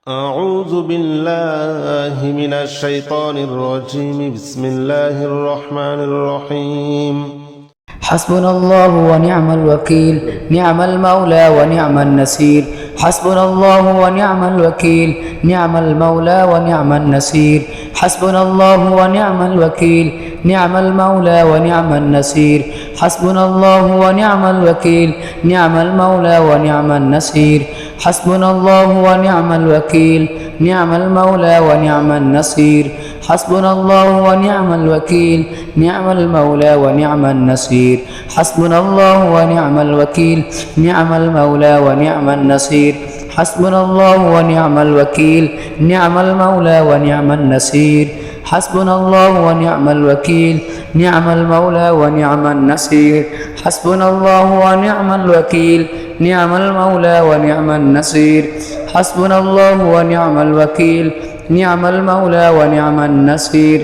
أعوذ بالله من الشيطان الرجيم بسم الله الرحمن الرحيم حسبنا الله ونعم الوكيل نعم المولى ونعم النصير حسبنا الله ونعم الوكيل نعم المولى ونعم النصير حسبنا الله ونعم الوكيل نعم المولى ونعم النصير حسبنا الله ونعم الوكيل نعم المولى ونعم النصير حسبنا الله ونعم الوكيل نعم المولى ونعم النصير حسبنا الله ونعم الوكيل نعم المولى ونعم النصير حسبنا الله ونعم الوكيل نعم المولى ونعم النصير حسبنا الله ونعم الوكيل نعم المولى ونعم النصير حسبنا الله ونعم الوكيل نعم المولى ونعم النصير حسبنا الله ونعم الوكيل نعم المولى ونعم النصير حسبنا الله ونعم الوكيل نعم المولى ونعم النصير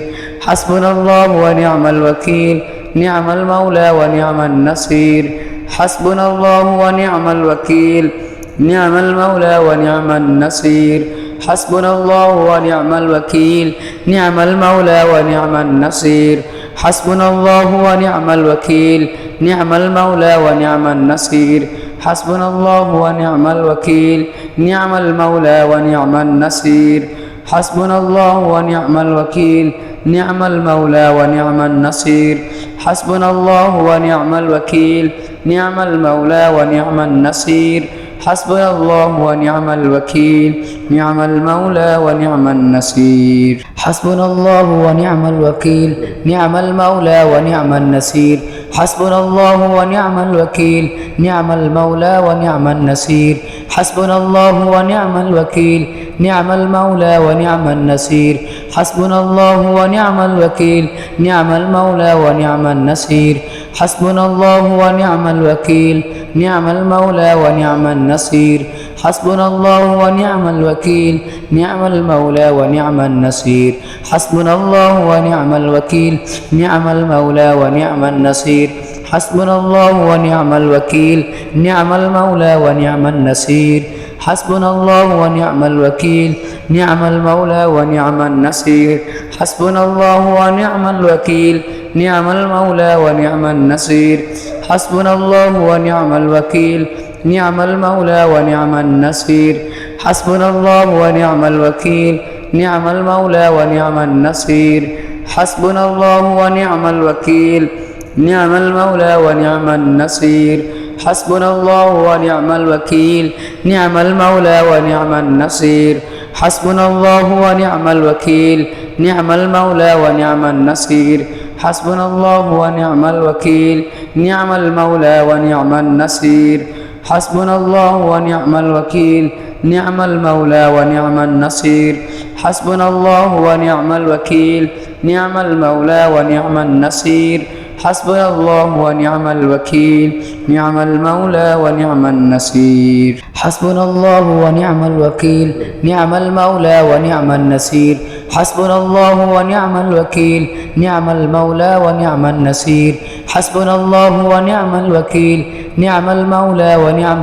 حسبنا الله ونعم الوكيل نعم المولى ونعم النصير حسبنا الله ونعم الوكيل نعم المولى ونعم النصير حسبنا الله ونعم الوكيل نعم المولى ونعم النصير حسبنا الله ونعم الوكيل نعم المولى ونعم النصير حسبنا الله ونعم الوكيل نعم المولى ونعم النصير حسبنا الله ونعم الوكيل نعم المولى ونعم النصير حسبنا الله ونعم الوكيل نعم المولى ونعم النصير حسبنا الله ونعم الوكيل نعم المولى ونعم النصير حسبنا الله ونعم الوكيل نعم المولى ونعم النصير حسبنا الله ونعم الوكيل نعم المولى ونعم النصير حسبنا الله ونعم الوكيل نعم المولى ونعم النصير حسبنا الله ونعم الوكيل نعم المولى ونعم النصير حسبنا الله ونعم الوكيل نعم المولى ونعم النصير حسبنا الله ونعم الوكيل نعم المولى ونعم النصير حسبنا الله ونعم الوكيل نعم المولى ونعم النصير حسبنا الله ونعم الوكيل نعم المولى ونعم النصير حسبنا الله ونعم الوكيل نعم المولى ونعم النصير حسبنا الله ونعم الوكيل نعم المولى ونعم النصير حسبنا الله ونعم الوكيل نعم المولى ونعم النصير حسبنا الله ونعم الوكيل نعم المولى ونعم النصير حسبنا الله ونعم الوكيل نعم المولى ونعم النصير حسبنا الله ونعم الوكيل نعم المولى ونعم النصير حسبنا الله ونعم الوكيل نعم المولى ونعم النصير حسبنا الله ونعم الوكيل نعم المولى ونعم النصير حسبنا الله ونعم الوكيل نعم المولى ونعم النصير حسبنا الله ونعم الوكيل نعم المولى ونعم النصير حسبنا الله ونعم الوكيل نعم المولى ونعم النصير حسبنا الله ونعم الوكيل نعم المولى ونعم النصير حسبنا الله ونعم الوكيل نعم المولى ونعم النصير حسبنا الله ونعم الوكيل نعم المولى ونعم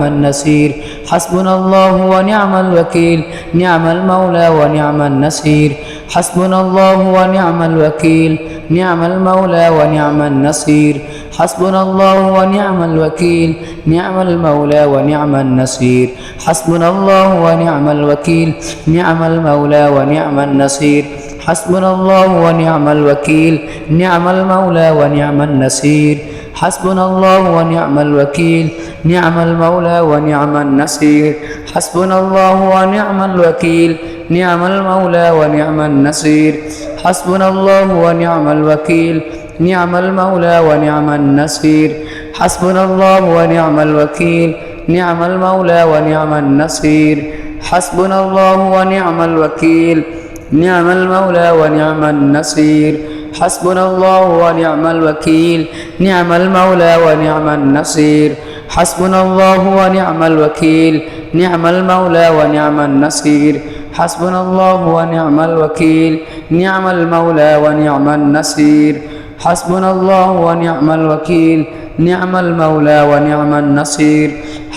النصير حسبنا الله ونعم الوكيل نعم المولى ونعم النصير حسبنا الله ونعم الوكيل نعم المولى ونعم النصير حسبنا الله ونعم الوكيل نعم المولى ونعم النصير حسبنا الله ونعم الوكيل نعم المولى ونعم النصير حسبنا الله ونعم الوكيل نعم المولى ونعم النصير حسبنا الله ونعم الوكيل نعم المولى ونعم النصير حسبنا الله ونعم الوكيل نعم المولى ونعم النصير حسبنا الله ونعم الوكيل نعم المولى ونعم النصير حسبنا الله ونعم الوكيل نعم المولى ونعم النصير حسبنا الله ونعم الوكيل نعم المولى ونعم النصير حسبنا الله ونعم الوكيل نعم المولى ونعم النصير حسبنا الله ونعم الوكيل نعم المولى ونعم النصير حسبنا الله ونعم الوكيل نعم المولى ونعم النصير حسبنا الله ونعم الوكيل نعم المولى ونعم النصير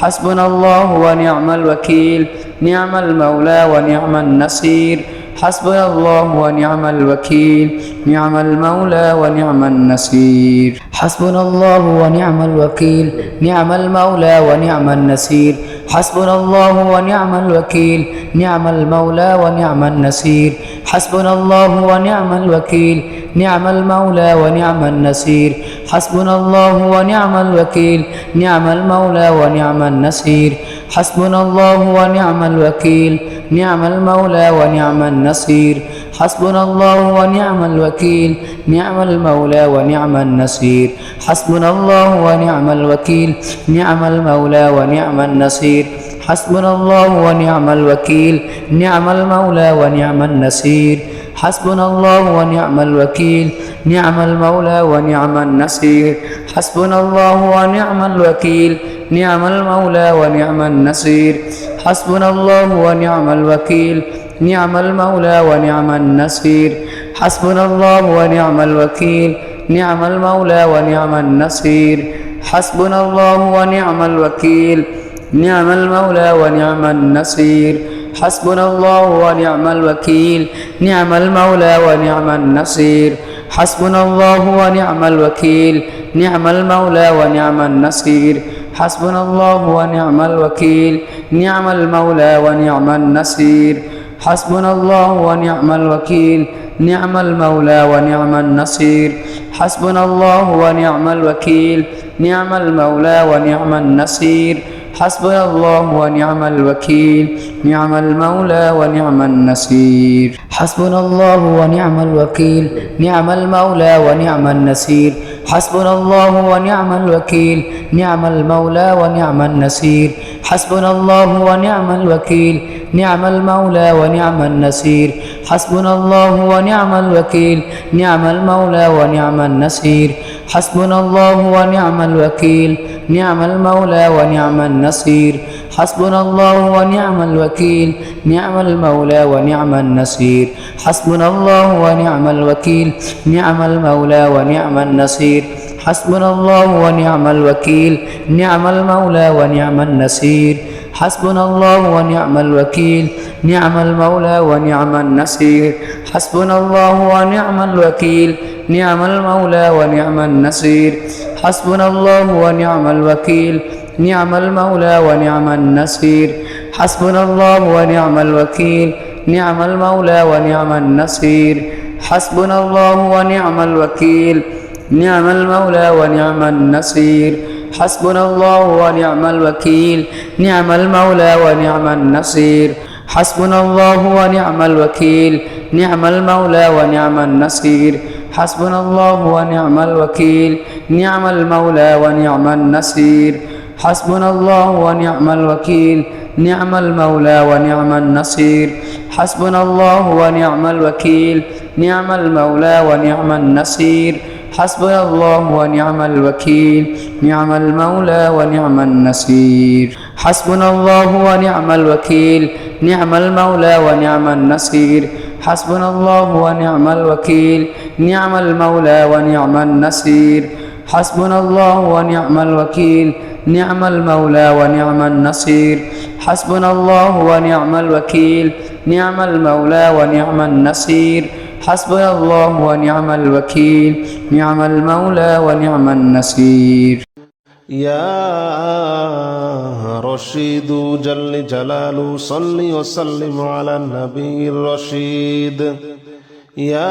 حسبنا الله ونعم الوكيل نعم المولى ونعم النصير حسبنا الله ونعم الوكيل نعم المولى ونعم النصير حسبنا الله ونعم الوكيل نعم المولى ونعم النصير حسبنا الله ونعم الوكيل نعم المولى ونعم النصير حسبنا الله ونعم الوكيل نعم المولى ونعم النصير حسبنا الله ونعم الوكيل نعم المولى ونعم النصير حسبنا الله ونعم الوكيل نعم المولى ونعم النصير حسبنا الله ونعم الوكيل نعم المولى ونعم النصير حسبنا الله ونعم الوكيل نعم المولى ونعم النصير حسبنا الله ونعم الوكيل نعم المولى ونعم النصير حسبنا الله ونعم الوكيل نعم المولى ونعم النصير حسبنا الله ونعم الوكيل نعم المولى ونعم النصير حسبنا الله ونعم الوكيل نعم المولى ونعم النصير حسبنا الله ونعم الوكيل نعم المولى ونعم النصير حسبنا الله ونعم الوكيل نعم المولى ونعم النصير حسبنا الله ونعم الوكيل نعم المولى ونعم النصير حسبنا الله ونعم الوكيل نعم المولى ونعم النصير حسبنا الله ونعم الوكيل نعم المولى ونعم النصير حسبنا الله ونعم الوكيل نعم المولى ونعم النصير حسبنا الله ونعم الوكيل نعم المولى ونعم النصير حسبنا الله ونعم الوكيل نعم المولى ونعم النصير حسبنا الله ونعم الوكيل نعم المولى ونعم النصير حسبنا الله ونعم الوكيل نعم المولى ونعم النصير حسبنا الله ونعم الوكيل نعم المولى ونعم النصير حسبنا الله ونعم الوكيل نعم المولى ونعم النصير حسبنا الله ونعم الوكيل نعم المولى ونعم النصير حسبنا الله ونعم الوكيل نعم المولى ونعم النصير حسبنا الله ونعم الوكيل نعم المولى ونعم النصير حسبنا الله ونعم الوكيل نعم المولى ونعم النصير حسبنا الله ونعم الوكيل نعم المولى ونعم النصير حسبنا الله ونعم الوكيل نعم المولى ونعم النصير حسبنا الله ونعم الوكيل نعم المولى ونعم النصير حسبنا الله ونعم الوكيل نعم المولى ونعم النصير حسبنا الله ونعم الوكيل نعم المولى ونعم النصير حسبنا الله ونعم الوكيل نعم المولى ونعم النصير حسبنا الله ونعم الوكيل نعم المولى ونعم النصير حسبنا الله ونعم الوكيل نعم المولى ونعم النصير حسبنا الله ونعم الوكيل نعم المولى ونعم النصير حسبنا الله ونعم الوكيل نعم المولى ونعم النصير حسبنا الله ونعم الوكيل نعم المولى ونعم النصير حسبنا الله ونعم الوكيل نعم المولى ونعم النصير حسبنا الله ونعم الوكيل نعم المولى ونعم النصير حسبنا الله ونعم الوكيل نعم المولى ونعم النصير حسبنا الله ونعم الوكيل نعم المولى ونعم النصير حسبنا الله ونعم الوكيل نعم المولى ونعم النصير يا رشيد جل جلاله صل وسلم على النبي الرشيد يا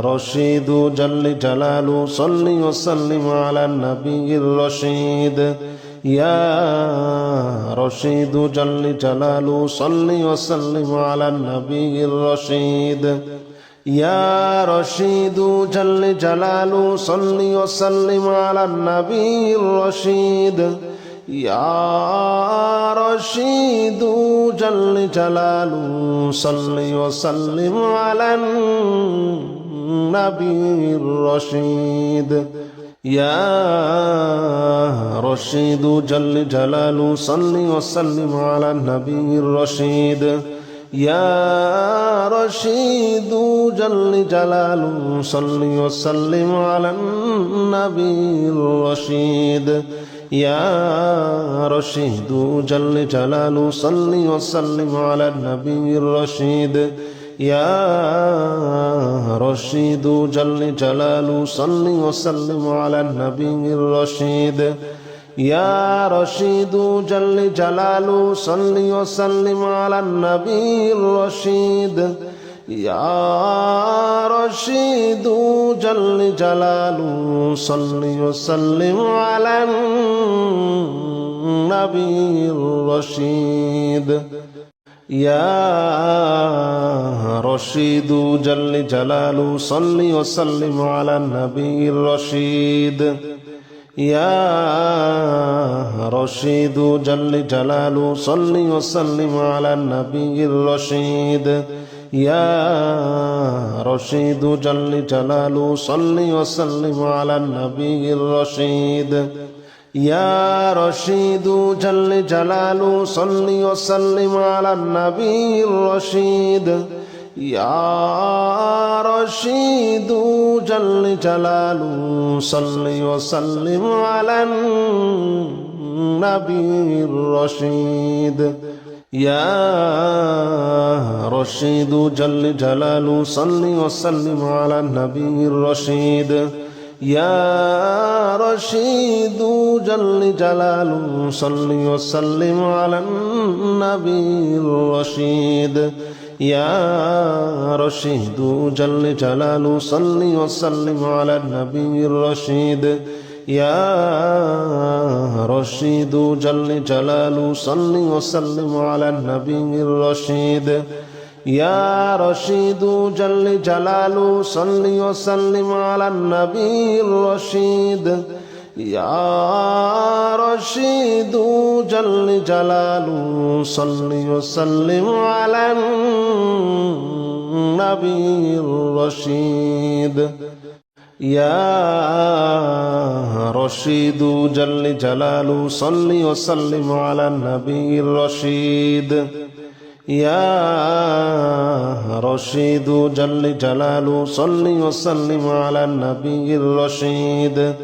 رشيد جل جلاله صل وسلم على النبي الرشيد يا رشيد جل جلاله صل وسلم على النبي الرشيد يا رشيد جل جلاله صل وسلم على النبي الرشيد يا رشيد جل جلاله صل وسلم على النبي الرشيد يا رشيد جل جلاله صل وسلم على النبي الرشيد يا رشيد جل جلاله صل وسلم على النبي الرشيد يا رشيد جل جلاله صل وسلم على النبي الرشيد يا رشيد جل جلاله صل وسلم على النبي الرشيد يا رشيد جل جلاله صل وسلم على النبي الرشيد يا رشيد جل جلاله صل وسلم على النبي الرشيد يا رشيد جل جلاله صل وسلم على النبي الرشيد يا رشيد جل جلاله صل وسلم على النبي الرشيد يا رشيد جل جلاله صل وسلم على النبي الرشيد يا رشيد جل جلاله صل وسلم على النبي الرشيد يا رشيد جل جلاله صل وسلم على النبي الرشيد يا رشيد جل جلاله صل وسلم على النبي الرشيد يا رشيد جل جلاله صل وسلم على النبي الرشيد يا رشيد جل جلاله صل وسلم على النبي الرشيد يا رشيد جل جلاله صل وسلم على النبي الرشيد يا رشيد جل جلاله صل وسلم على النبي الرشيد يا رشيد جل جلاله صل وسلم على النبي الرشيد يا رشيد جل جلاله صل وسلم على النبي الرشيد يا رشيد جل جلاله صل وسلم على النبي الرشيد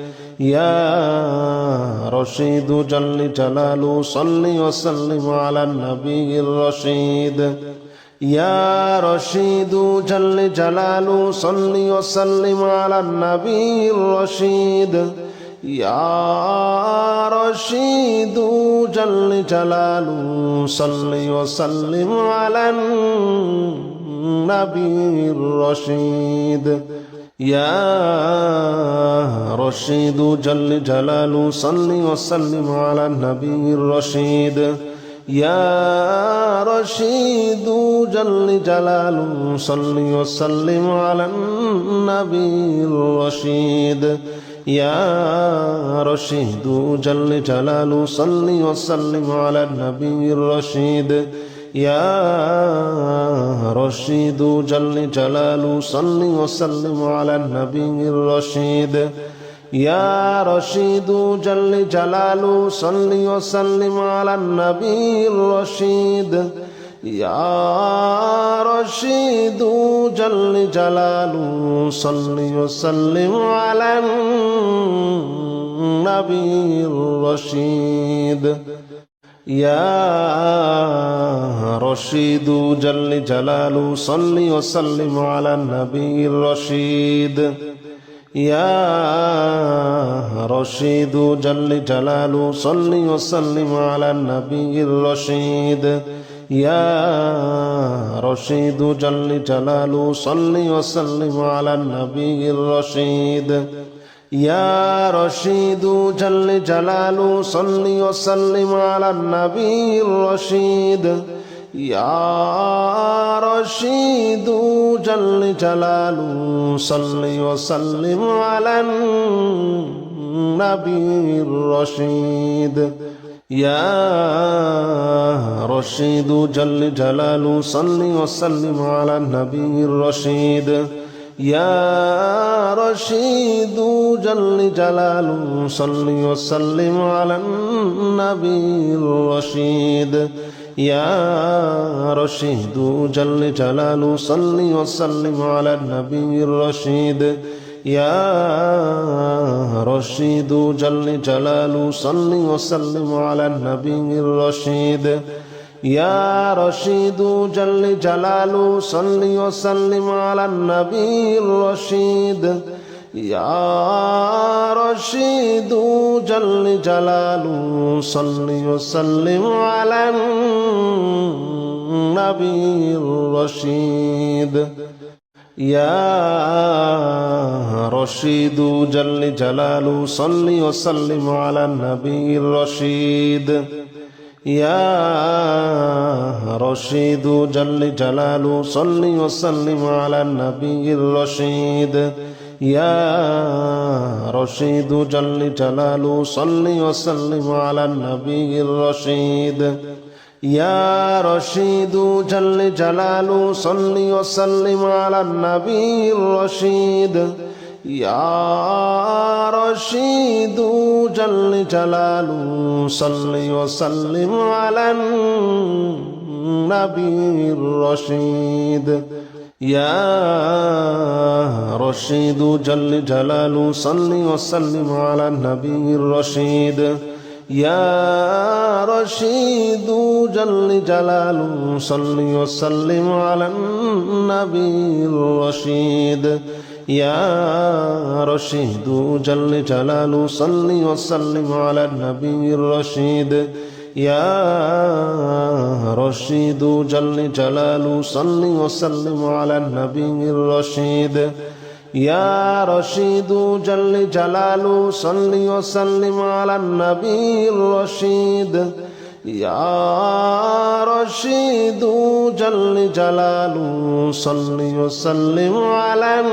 يا رشيد جل جلاله صل وسلم على النبي الرشيد يا رشيد جل جلاله صل وسلم على النبي الرشيد يا رشيد جل جلاله صل وسلم على النبي الرشيد يا رشيد جل جلاله صل وسلم على النبي الرشيد يا رشيد جل جلاله صل وسلم على النبي الرشيد يا رشيد جل جلاله صل وسلم على النبي الرشيد يا رشيد جل جلاله صل وسلم على النبي الرشيد يا رشيد جل جلاله صل وسلم على النبي الرشيد يا رشيد جل جلاله صل وسلم على النبي الرشيد يا رشيد جل جلاله صل وسلم على النبي الرشيد يا رشيد جل جلاله صل وسلم على النبي الرشيد يا رشيد جل جلاله صل وسلم على النبي الرشيد يا رشيد جل جلاله صل وسلم على النبي الرشيد يا رشيد جل جلاله صل وسلم على النبي الرشيد يا رشيد جل جلاله صل وسلم على النبي الرشيد يا رشيد جل جلاله صل وسلم على النبي الرشيد يا رشيد جل جلاله صل وسلم على النبي الرشيد يا رشيد جل جلاله صل وسلم على النبي الرشيد يا رشيد جل جلاله صل وسلم على النبي الرشيد يا رشيد جل جلاله صل وسلم على النبي الرشيد يا رشيد جل جلاله صل وسلم على النبي الرشيد يا رشيد جل جلاله صل وسلم على النبي الرشيد يا رشيد جل جلاله صل وسلم على النبي الرشيد يا رشيد جل جلاله صل وسلم على النبي الرشيد يا رشيد جل جلاله صل وسلم على النبي الرشيد يا رشيد جل جلاله صل وسلم على النبي الرشيد يا رشيد جل جلاله صل وسلم على النبي الرشيد يا رشيد جل جلاله صل وسلم على النبي الرشيد يا رشيد جل جلاله صل وسلم على النبي الرشيد يا رشيد جل جلاله صل وسلم على النبي الرشيد يا رشيد جل جلاله صل وسلم على النبي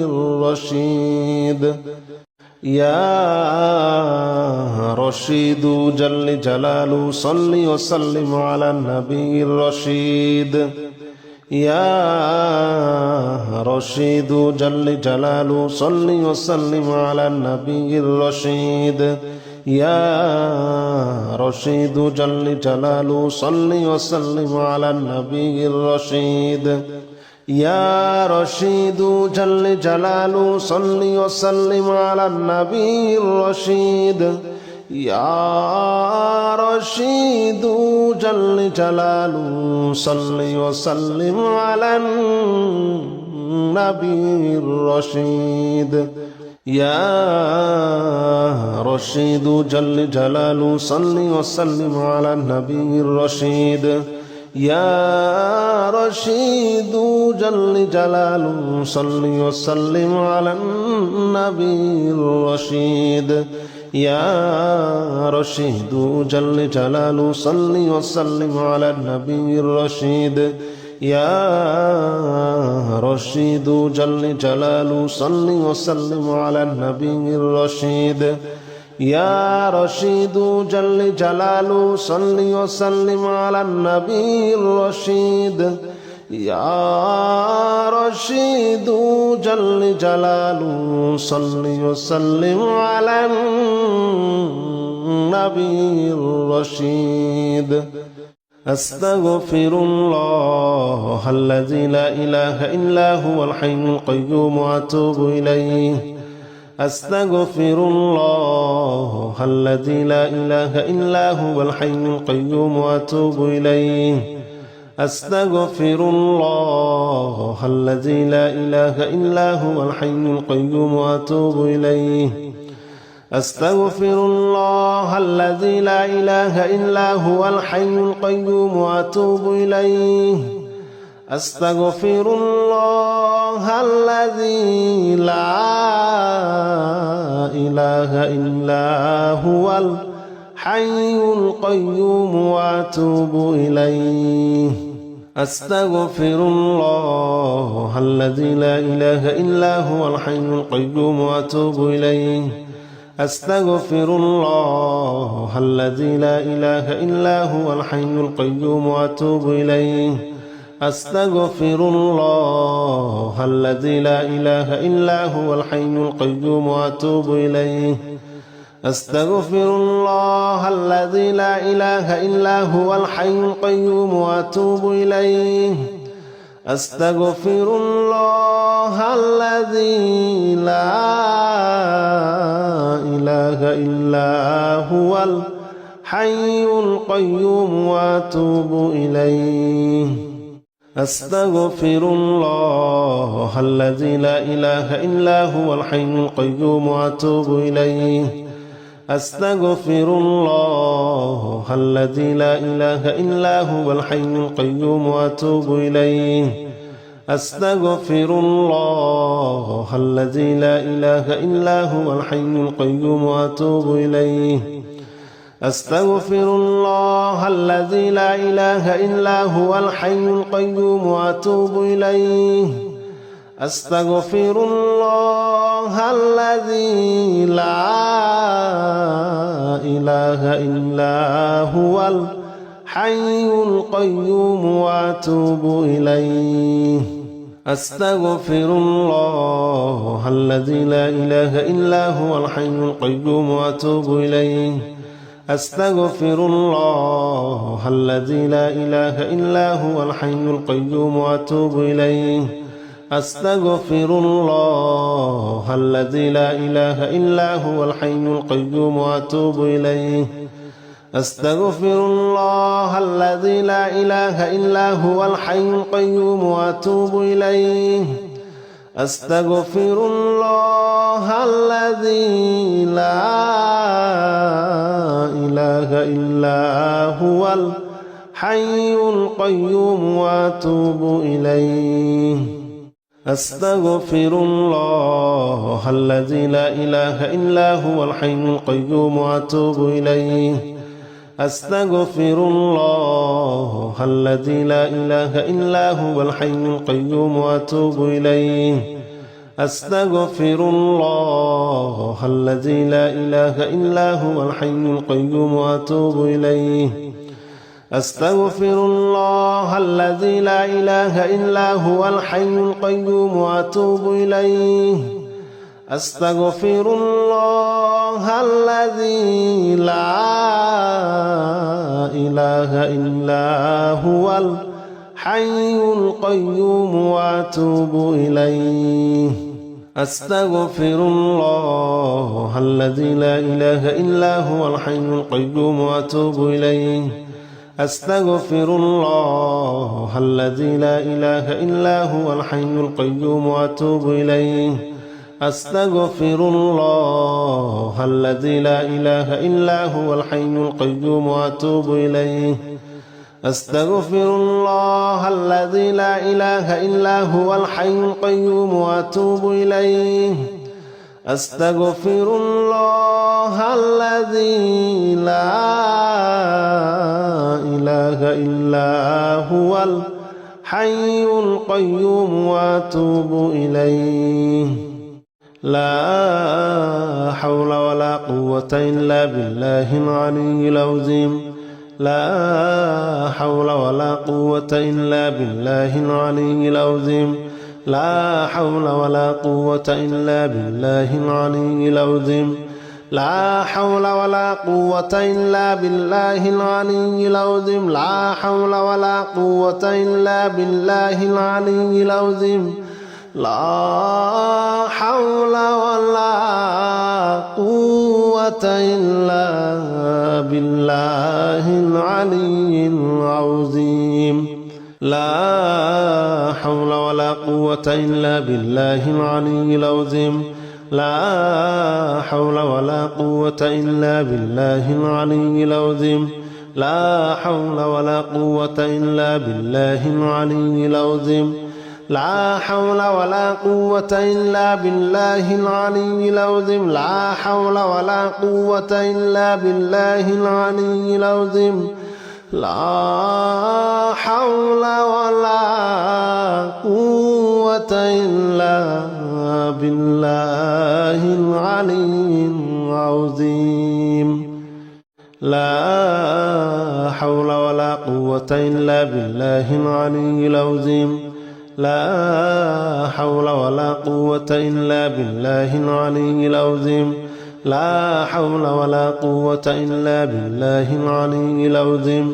الرشيد يا رشيد جل جلاله صل وسلم على النبي الرشيد يا رشيد جل جلاله صل وسلم على النبي الرشيد يا رشيد جل جلاله صل وسلم على النبي الرشيد يا رشيد جل جلاله صل وسلم على النبي الرشيد يا رشيد جل جلاله صل وسلم على النبي الرشيد يا رشيد جل جلاله صل وسلم على النبي الرشيد يا رشيد جل جلاله صل وسلم على النبي الرشيد يا رشيد جل جلاله صل وسلم على النبي الرشيد يا رشيد جل جلاله صل وسلم على النبي الرشيد يا رشيد جل جلاله صل وسلم على النبي الرشيد يا رشيد جل جلاله صل وسلم على النبي الرشيد أستغفر الله الذي لا إله إلا هو الحي القيوم وأتوب إليه أستغفر الله الذي لا إله إلا هو الحي القيوم وأتوب إليه أستغفر الله الذي لا إله إلا هو الحي القيوم وأتوب إليه أستغفر الله الذي لا إله إلا هو الحي القيوم وأتوب إليه أستغفر الله الذي لا إله إلا هو الحي القيوم وأتوب إليه أستغفر الله الذي لا إله إلا هو الحي القيوم وأتوب إليه أستغفر الله الذي لا إله إلا هو الحي القيوم وأتوب إليه أستغفر الله الذي لا إله إلا هو الحي القيوم وأتوب إليه أستغفر الله الذي لا إله إلا هو الحي القيوم وأتوب إليه أستغفر الله الذي لا إله إلا هو الحي القيوم وأتوب إليه أستغفر الله الذي لا إله إلا هو الحي القيوم وأتوب إليه أستغفر الله الذي لا إله إلا هو الحي القيوم وأتوب إليه أستغفر الله الذي لا إله إلا هو الحي القيوم وأتوب إليه أستغفر الله الذي لا إله إلا هو الحي القيوم وأتوب إليه أستغفر الله الذي لا إله إلا هو الحي القيوم وأتوب إليه أستغفر الله الذي لا إله إلا هو الحي القيوم وأتوب إليه أستغفر الله الذي لا إله إلا هو الحي القيوم وأتوب إليه أستغفر الله الذي لا إله إلا هو الحي القيوم وأتوب إليه أستغفر الله الذي لا إله إلا هو الحي القيوم وأتوب إليه أستغفر الله الذي لا إله إلا هو الحي القيوم وأتوب إليه أستغفر الله الذي لا إله إلا هو الحي القيوم وأتوب إليه أستغفر الله الذي لا إله إلا هو الحي القيوم وأتوب إليه أستغفر الله الذي لا إله إلا هو الحي القيوم وأتوب إليه أستغفر الله الذي لا إله إلا هو الحي القيوم وأتوب إليه أستغفر الله الذي لا إله إلا هو الحي القيوم وأتوب إليه أستغفر الله الذي لا إله إلا هو الحي القيوم وأتوب إليه أستغفر الله الذي لا إله إلا هو الحي القيوم وأتوب إليه أستغفر الله الذي لا إله إلا هو الحي القيوم وأتوب إليه أستغفر الله الذي لا إله إلا هو الحي القيوم وأتوب إليه أستغفر الله الذي لا إله إلا هو الحي القيوم وأتوب إليه لا حول ولا قوة إلا بالله العلي العظيم لا حول ولا قوة إلا بالله العلي العظيم لا حول ولا قوة إلا بالله العلي العظيم لا حول ولا قوة إلا بالله العلي العظيم لا حول ولا قوة إلا بالله العلي العظيم لا حول ولا قوة إلا بالله العلي العظيم لا حول ولا قوة إلا بالله العلي العظيم لا حول ولا قوة إلا بالله العلي العظيم لا حول ولا قوة إلا بالله العلي العظيم لا حول ولا قوة إلا بالله العلي العظيم لا حول ولا قوة إلا بالله العلي العظيم لا حول ولا قوة إلا بالله العلي العظيم لا حول ولا قوة إلا بالله العلي العظيم لا حول ولا قوة إلا بالله العلي العظيم لا حول ولا قوة إلا بالله العلي العظيم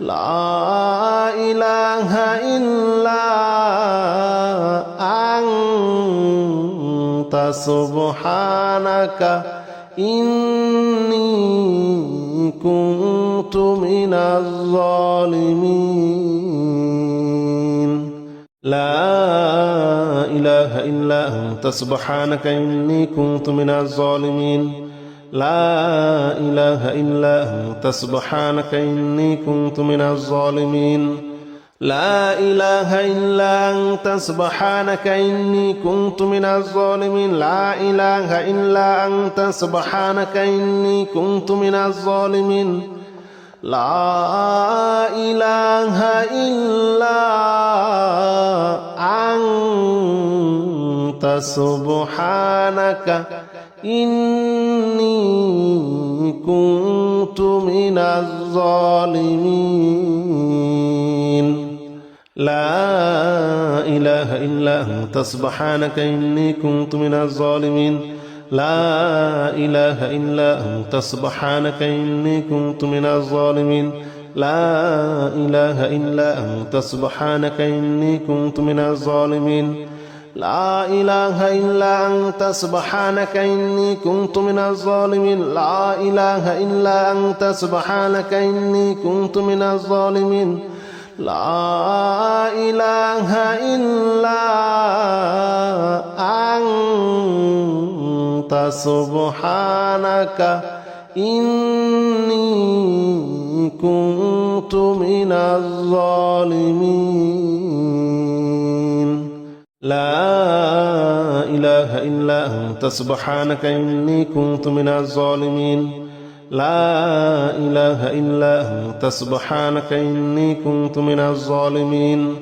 لا إله إلا أنت سبحانك إني كنت من الظالمين لا إله إلا أنت سبحانك إني كنت من الظالمين لا إله إلا أنت سبحانك إني كنت من الظالمين لا إله إلا أنت سبحانك إني كنت من الظالمين لا إله إلا أنت سبحانك إني كنت من الظالمين لا إله إلا أنت سبحانك إني كنت من الظالمين لا إله إلا أنت سبحانك إني كنت من الظالمين لا إله إلا أنت سبحانك إني كنت من الظالمين لا إله إلا أنت سبحانك إني كنت من الظالمين لا إله إلا أنت سبحانك إني كنت من الظالمين لا إله إلا أنت سبحانك إني كنت من الظالمين لا إله إلا أنت سبحانك إني كنت من الظالمين لا إله إلا أنت سبحانك إني كنت من الظالمين لا إله إلا أنت سبحانك إني كنت من الظالمين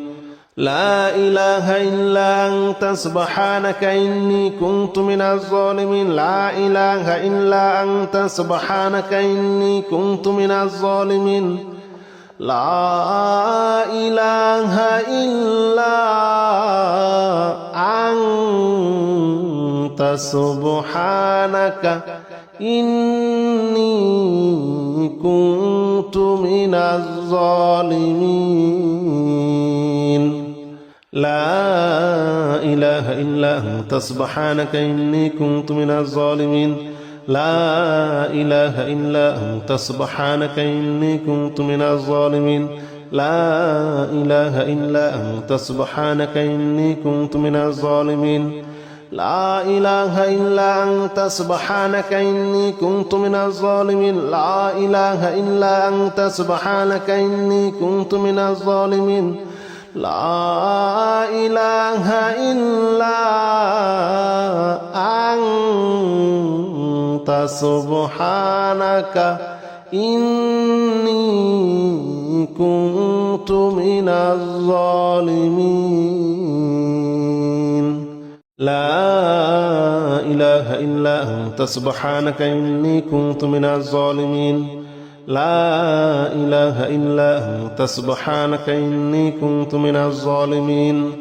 لا إله إلا أنت سبحانك إني كنت من الظالمين لا إله إلا أنت سبحانك إني كنت من الظالمين لا إله إلا أنت سبحانك إني كنت من الظالمين لا إله إلا أنت سبحانك إني كنت من الظالمين لا إله إلا أنت سبحانك إني كنت من الظالمين لا إله إلا أنت سبحانك إني كنت من الظالمين لا إله إلا أنت سبحانك إني كنت من الظالمين لا إله إلا أنت سبحانك إني كنت من الظالمين لا إله إلا أنت سبحانك إني كنت من الظالمين لا إله إلا أنت سبحانك إني كنت من الظالمين لا إله إلا أنت سبحانك إني كنت من الظالمين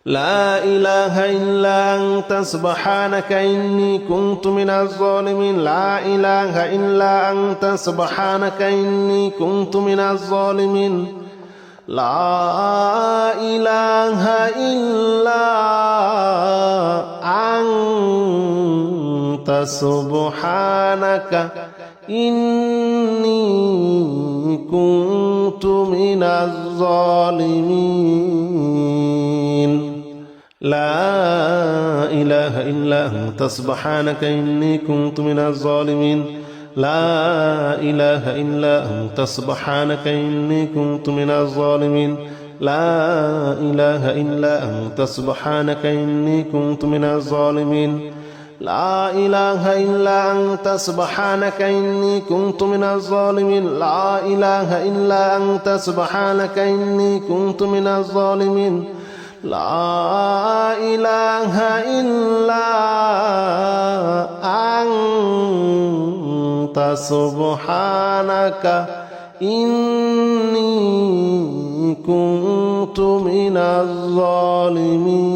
لا إله إلا أنت سبحانك إني كنت من الظالمين لا إله إلا أنت سبحانك إني كنت من الظالمين لا إله إلا أنت سبحانك إني كنت من الظالمين لا إله إلا أنت سبحانك إني كنت من الظالمين لا إله إلا أنت سبحانك إني كنت من الظالمين لا إله إلا أنت سبحانك إني كنت من الظالمين لا إله إلا أنت سبحانك إني كنت من الظالمين لا إله إلا أنت سبحانك إني كنت من الظالمين لا إله إلا أنت سبحانك إني كنت من الظالمين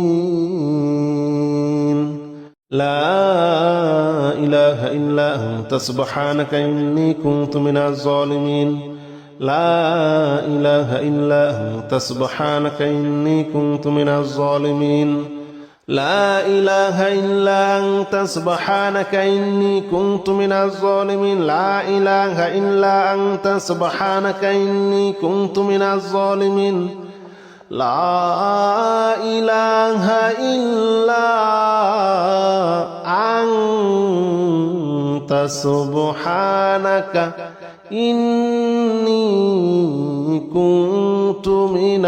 لا إله إلا أنت سبحانك إني كنت من الظالمين لا إله إلا أنت سبحانك إني كنت من الظالمين لا إله إلا أنت سبحانك إني كنت من الظالمين لا إله إلا أنت سبحانك إني كنت من الظالمين لا إله إلا أنت سبحانك إني كنت من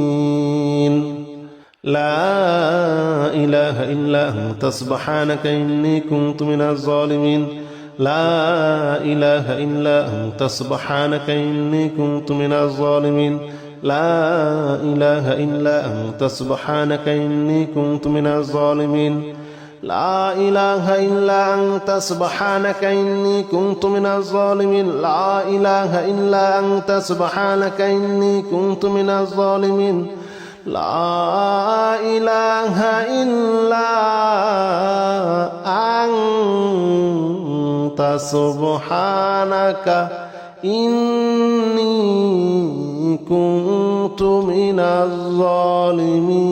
الظالمين لا إله إلا أنت سبحانك إني كنت من الظالمين لا إله إلا أنت سبحانك إني كنت من الظالمين لا إله إلا أنت سبحانك إني كنت من الظالمين لا إله إلا أنت سبحانك إني كنت من الظالمين لا إله إلا أنت سبحانك إني كنت من الظالمين لا إله إلا أنت سبحانك إني كنت من الظالمين